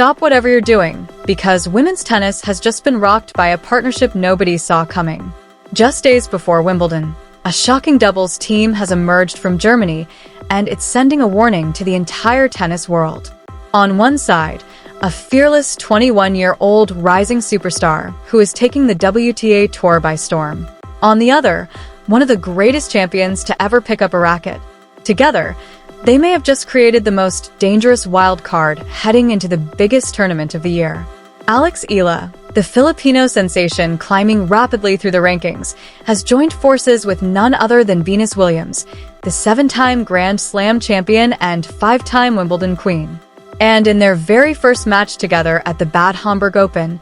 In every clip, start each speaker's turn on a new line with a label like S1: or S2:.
S1: Stop whatever you're doing, because women's tennis has just been rocked by a partnership nobody saw coming. Just days before Wimbledon, a shocking doubles team has emerged from Germany, and it's sending a warning to the entire tennis world. On one side, a fearless 21-year-old rising superstar who is taking the WTA Tour by storm. On the other, one of the greatest champions to ever pick up a racket. Together, they may have just created the most dangerous wild card heading into the biggest tournament of the year. Alex Eala, the Filipino sensation climbing rapidly through the rankings, has joined forces with none other than Venus Williams, the 7-time Grand Slam champion and 5-time Wimbledon queen. And in their very first match together at the Bad Homburg Open,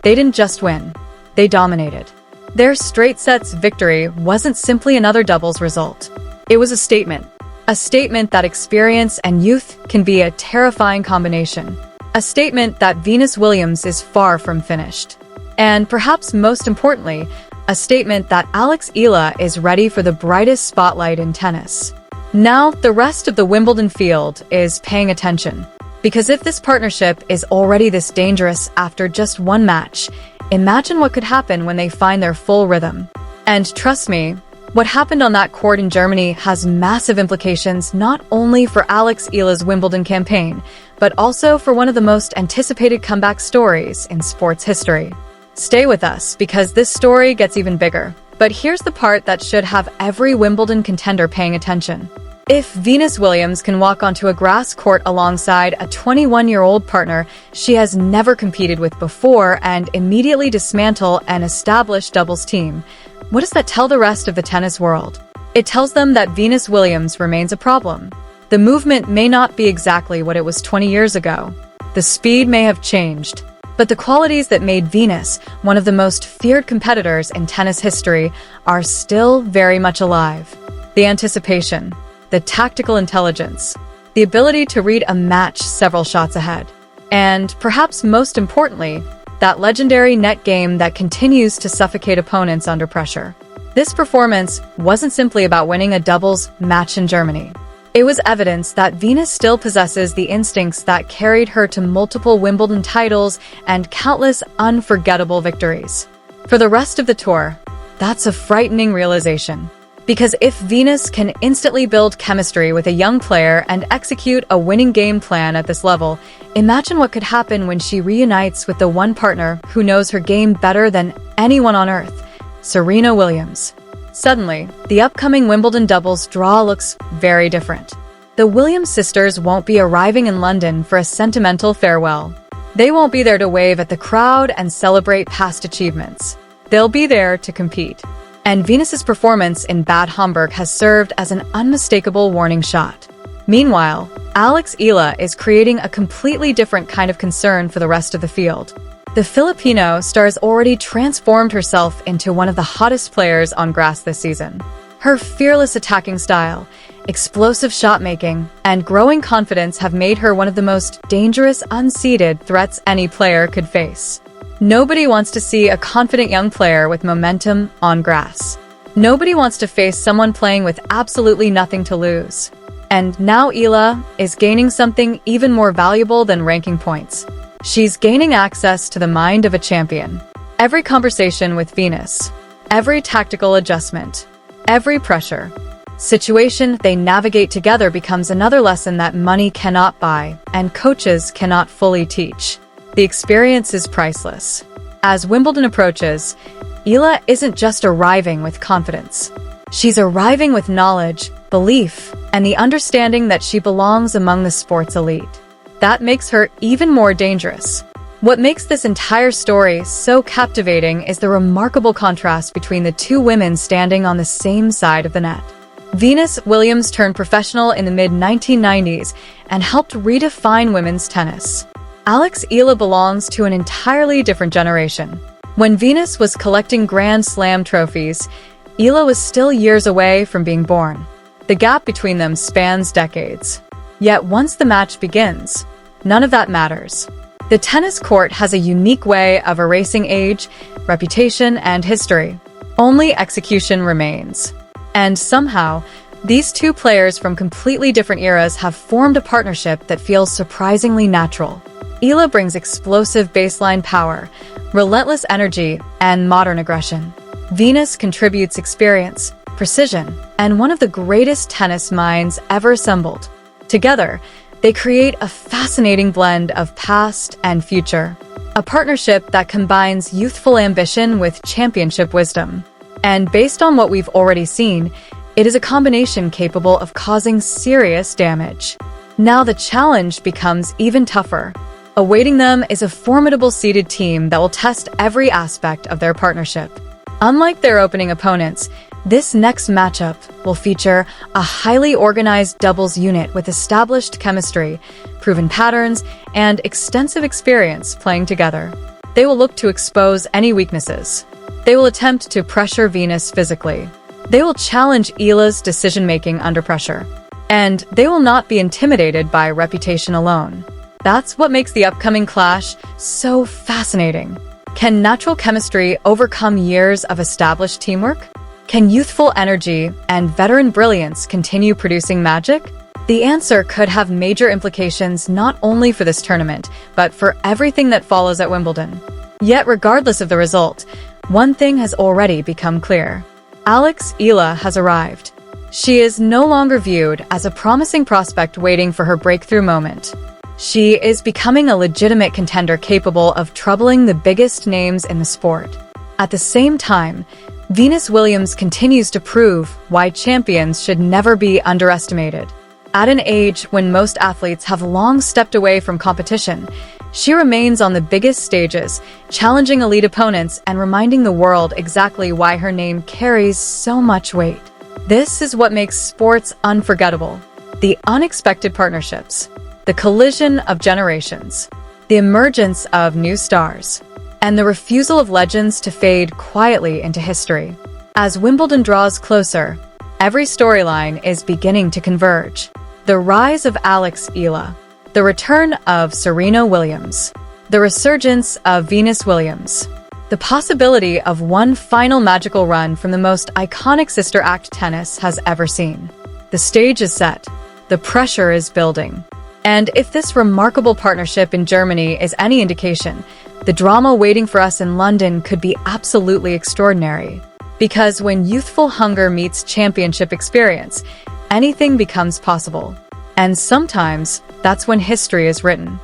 S1: they didn't just win, they dominated. Their straight sets victory wasn't simply another doubles result. It was a statement that experience and youth can be a terrifying combination. A statement that Venus Williams is far from finished. And perhaps most importantly, a statement that Alex Eala is ready for the brightest spotlight in tennis. Now, the rest of the Wimbledon field is paying attention. Because if this partnership is already this dangerous after just one match, imagine what could happen when they find their full rhythm. And trust me, what happened on that court in Germany has massive implications not only for Alex Eala's Wimbledon campaign, but also for one of the most anticipated comeback stories in sports history. Stay with us, because this story gets even bigger. But here's the part that should have every Wimbledon contender paying attention. If Venus Williams can walk onto a grass court alongside a 21-year-old partner she has never competed with before and immediately dismantle an established doubles team, what does that tell the rest of the tennis world? It tells them that Venus Williams remains a problem. The movement may not be exactly what it was 20 years ago. The speed may have changed, but the qualities that made Venus one of the most feared competitors in tennis history are still very much alive. The anticipation, the tactical intelligence, the ability to read a match several shots ahead, and perhaps most importantly, that legendary net game that continues to suffocate opponents under pressure. This performance wasn't simply about winning a doubles match in Germany. It was evidence that Venus still possesses the instincts that carried her to multiple Wimbledon titles and countless unforgettable victories. For the rest of the tour, that's a frightening realization. Because if Venus can instantly build chemistry with a young player and execute a winning game plan at this level, imagine what could happen when she reunites with the one partner who knows her game better than anyone on earth, Serena Williams. Suddenly, the upcoming Wimbledon doubles draw looks very different. The Williams sisters won't be arriving in London for a sentimental farewell. They won't be there to wave at the crowd and celebrate past achievements. They'll be there to compete. And Venus's performance in Bad Homburg has served as an unmistakable warning shot. Meanwhile, Alex Eala is creating a completely different kind of concern for the rest of the field. The Filipino star has already transformed herself into one of the hottest players on grass this season. Her fearless attacking style, explosive shot-making, and growing confidence have made her one of the most dangerous unseeded threats any player could face. Nobody wants to see a confident young player with momentum on grass. Nobody wants to face someone playing with absolutely nothing to lose. And now Eala is gaining something even more valuable than ranking points. She's gaining access to the mind of a champion. Every conversation with Venus, every tactical adjustment, every pressure situation they navigate together becomes another lesson that money cannot buy and coaches cannot fully teach. The experience is priceless. As Wimbledon approaches, Eala isn't just arriving with confidence. She's arriving with knowledge, belief, and the understanding that she belongs among the sport's elite. That makes her even more dangerous. What makes this entire story so captivating is the remarkable contrast between the two women standing on the same side of the net. Venus Williams turned professional in the mid-1990s and helped redefine women's tennis. Alex Eala belongs to an entirely different generation. When Venus was collecting Grand Slam trophies, Eala was still years away from being born. The gap between them spans decades. Yet once the match begins, none of that matters. The tennis court has a unique way of erasing age, reputation, and history. Only execution remains. And somehow, these two players from completely different eras have formed a partnership that feels surprisingly natural. Eala brings explosive baseline power, relentless energy, and modern aggression. Venus contributes experience, precision, and one of the greatest tennis minds ever assembled. Together, they create a fascinating blend of past and future. A partnership that combines youthful ambition with championship wisdom. And based on what we've already seen, it is a combination capable of causing serious damage. Now the challenge becomes even tougher. Awaiting them is a formidable seeded team that will test every aspect of their partnership. Unlike their opening opponents, this next matchup will feature a highly organized doubles unit with established chemistry, proven patterns, and extensive experience playing together. They will look to expose any weaknesses. They will attempt to pressure Venus physically. They will challenge Eala's decision-making under pressure. And they will not be intimidated by reputation alone. That's what makes the upcoming clash so fascinating. Can natural chemistry overcome years of established teamwork? Can youthful energy and veteran brilliance continue producing magic? The answer could have major implications not only for this tournament, but for everything that follows at Wimbledon. Yet regardless of the result, one thing has already become clear. Alex Eala has arrived. She is no longer viewed as a promising prospect waiting for her breakthrough moment. She is becoming a legitimate contender capable of troubling the biggest names in the sport. At the same time, Venus Williams continues to prove why champions should never be underestimated. At an age when most athletes have long stepped away from competition, she remains on the biggest stages, challenging elite opponents and reminding the world exactly why her name carries so much weight. This is what makes sports unforgettable. The unexpected partnerships, the collision of generations, the emergence of new stars, and the refusal of legends to fade quietly into history. As Wimbledon draws closer, every storyline is beginning to converge. The rise of Alex Eala, the return of Serena Williams, the resurgence of Venus Williams, the possibility of one final magical run from the most iconic sister act tennis has ever seen. The stage is set, the pressure is building. And if this remarkable partnership in Germany is any indication, the drama waiting for us in London could be absolutely extraordinary. Because when youthful hunger meets championship experience, anything becomes possible. And sometimes, that's when history is written.